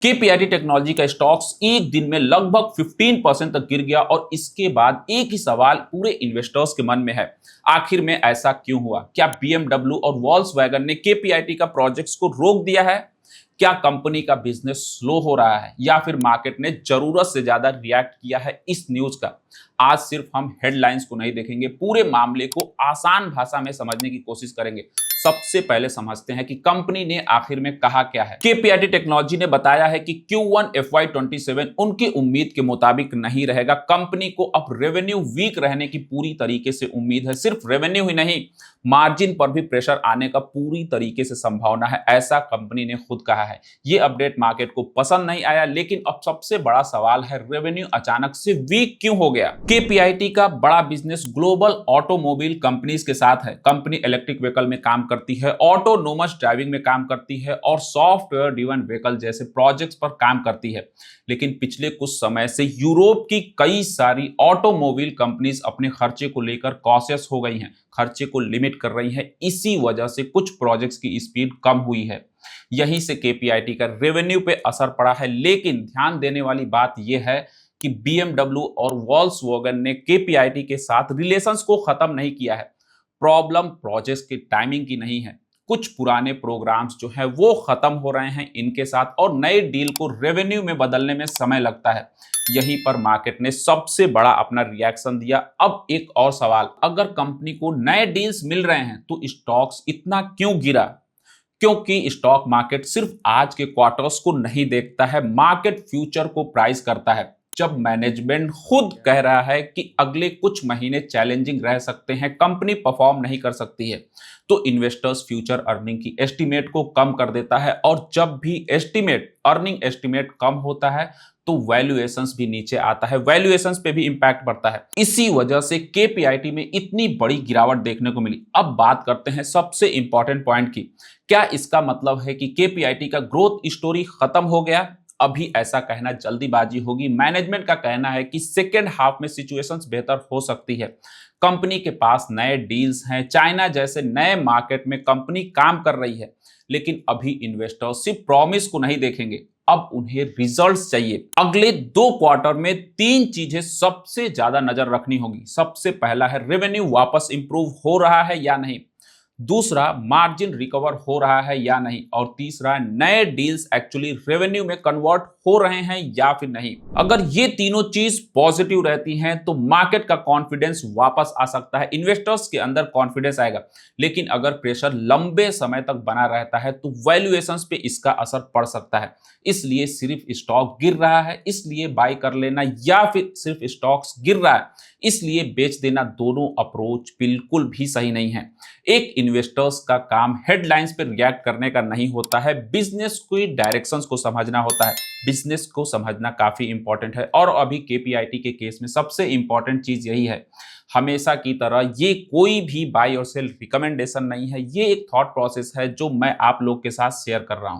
KPIT technology का stocks एक दिन में लगभग 15% तक गिर गया और इसके बाद एक ही सवाल पूरे इन्वेस्टर्स के मन में है। आखिर में ऐसा क्यों हुआ? क्या बीएमडब्ल्यू और वॉल्क्सवैगन ने केपीआईटी का प्रोजेक्ट्स को रोक दिया है? क्या कंपनी का बिजनेस स्लो हो रहा है या फिर मार्केट ने जरूरत से ज्यादा रिएक्ट किया है इस न्यूज का? आज सिर्फ हम हेडलाइंस को नहीं देखेंगे, पूरे मामले को आसान भाषा में समझने की कोशिश करेंगे। सबसे पहले समझते हैं कि कंपनी ने आखिर में कहा क्या है। केपीआईटी टेक्नोलॉजी ने बताया है कि Q1 FY27 उनकी उम्मीद के मुताबिक नहीं रहेगा। कंपनी को अब रेवेन्यू वीक रहने की पूरी तरीके से उम्मीद है। सिर्फ रेवेन्यू ही नहीं, मार्जिन पर भी प्रेशर आने का पूरी तरीके से संभावना है, ऐसा कंपनी ने खुद कहा है। यह अपडेट मार्केट को पसंद नहीं आया, लेकिन अब सबसे बड़ा सवाल है रेवेन्यू अचानक से वीक क्यों हो गया। केपीआईटी का बड़ा बिजनेस ग्लोबल ऑटोमोबाइल कंपनीज के साथ है। कंपनी इलेक्ट्रिक व्हीकल में काम करती है, ऑटोनोमस ड्राइविंग में काम करती है और सॉफ्टवेयर ड्रिवन व्हीकल जैसे प्रोजेक्ट्स पर काम करती है। लेकिन पिछले कुछ समय से यूरोप की कई सारी ऑटोमोबाइल कंपनीज अपने खर्चे को लेकर कॉशियस हो गई हैं, खर्चे को लिमिट कर रही हैं। इसी वजह से कुछ प्रोजेक्ट्स की स्पीड कम हुई है। यहीं से केपीआईटी का रेवेन्यू पे असर पड़ा है। लेकिन ध्यान देने वाली बात यह है कि बीएमडब्ल्यू और वॉल्क्सवैगन ने केपीआईटी के साथ रिलेशंस को खत्म नहीं किया है। प्रॉब्लम प्रोजेक्ट्स की टाइमिंग की नहीं है। कुछ पुराने प्रोग्राम्स जो है वो खत्म हो रहे हैं इनके साथ और नए डील को रेवेन्यू में बदलने में समय लगता है। यहीं पर मार्केट ने सबसे बड़ा अपना रिएक्शन दिया। अब एक और सवाल, अगर कंपनी को नए डील्स मिल रहे हैं तो स्टॉक्स इतना क्यों गिरा? क्योंकि स्टॉक मार्केट सिर्फ आज के क्वार्टर्स को नहीं देखता है, मार्केट फ्यूचर को प्राइस करता है। जब मैनेजमेंट खुद कह रहा है कि अगले कुछ महीने चैलेंजिंग रह सकते हैं, कंपनी परफॉर्म नहीं कर सकती है, तो इन्वेस्टर्स फ्यूचर अर्निंग की एस्टीमेट को कम कर देता है। और जब भी अर्निंग एस्टीमेट कम होता है तो वैल्यूएशंस भी नीचे आता है, वैल्यूएशंस पे भी इंपैक्ट पड़ता है। इसी वजह से केपीआईटी में इतनी बड़ी गिरावट देखने को मिली। अब बात करते हैं सबसे इंपॉर्टेंट पॉइंट की। क्या इसका मतलब है कि केपीआईटी का ग्रोथ स्टोरी खत्म हो गया? अभी ऐसा कहना जल्दीबाजी होगी। मैनेजमेंट का कहना है कि सेकेंड हाफ में सिचुएशंस बेहतर हो सकती है। कंपनी के पास नए डील्स हैं, चाइना जैसे नए मार्केट में कंपनी काम कर रही है। लेकिन अभी इन्वेस्टर्स सिर्फ प्रॉमिस को नहीं देखेंगे, अब उन्हें रिजल्ट्स चाहिए। अगले 2 क्वार्टर में 3 चीजें सबसे ज्यादा नजर रखनी होगी। सबसे पहला है रेवेन्यू वापस इंप्रूव हो रहा है या नहीं, दूसरा मार्जिन रिकवर हो रहा है या नहीं, और तीसरा नए डील्स एक्चुअली रेवेन्यू में कन्वर्ट हो रहे हैं या फिर नहीं। अगर ये तीनों चीज पॉजिटिव रहती हैं तो मार्केट का कॉन्फिडेंस वापस आ सकता है, इन्वेस्टर्स के अंदर कॉन्फिडेंस आएगा। लेकिन अगर प्रेशर लंबे समय तक बना रहता है तो वैल्यूएशंस पे इसका असर पड़ सकता है। इसलिए सिर्फ स्टॉक गिर रहा है इसलिए बाय कर लेना, या फिर सिर्फ स्टॉक्स गिर रहा है इसलिए बेच देना, दोनों अप्रोच बिल्कुल भी सही नहीं है। एक इन्वेस्टर्स का काम हेडलाइंस पर रिएक्ट करने का नहीं होता है, बिजनेस की डायरेक्शंस को समझना होता है। बिजनेस को समझना काफी इंपॉर्टेंट है और अभी केपीआईटी के केस में सबसे इंपॉर्टेंट चीज यही है। हमेशा की तरह ये कोई भी बाय और सेल रिकमेंडेशन नहीं है, ये एक थॉट प्रोसेस है जो मैं आप लोग के साथ शेयर कर रहा हूं।